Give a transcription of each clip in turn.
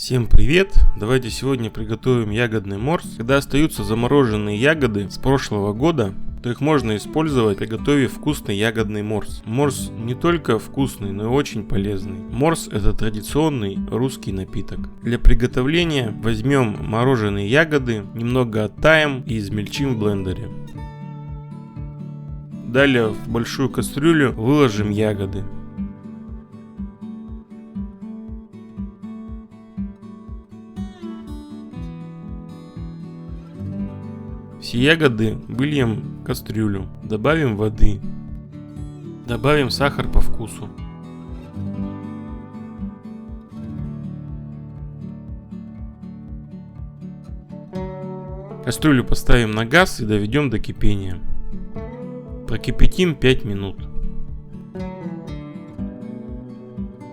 Всем привет! Давайте сегодня приготовим ягодный морс. Когда остаются замороженные ягоды с прошлого года, то их можно использовать, приготовив вкусный ягодный морс. Морс не только вкусный, но и очень полезный. Морс — это традиционный русский напиток. Для приготовления возьмем мороженые ягоды, немного оттаим и измельчим в блендере. Далее в большую кастрюлю выложим ягоды. Все ягоды выльем в кастрюлю, добавим воды, добавим сахар по вкусу. Кастрюлю поставим на газ и доведем до кипения. Прокипятим 5 минут.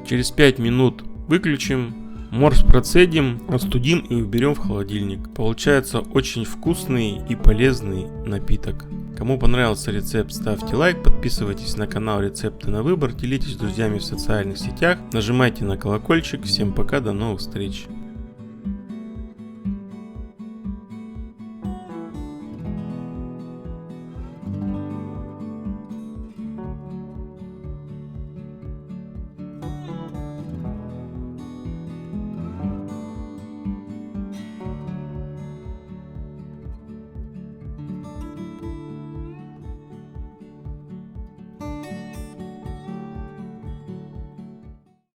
Через 5 минут выключим. Морс процедим, остудим и уберем в холодильник. Получается очень вкусный и полезный напиток. Кому понравился рецепт, ставьте лайк, подписывайтесь на канал Рецепты на выбор, делитесь с друзьями в социальных сетях, нажимайте на колокольчик. Всем пока, до новых встреч.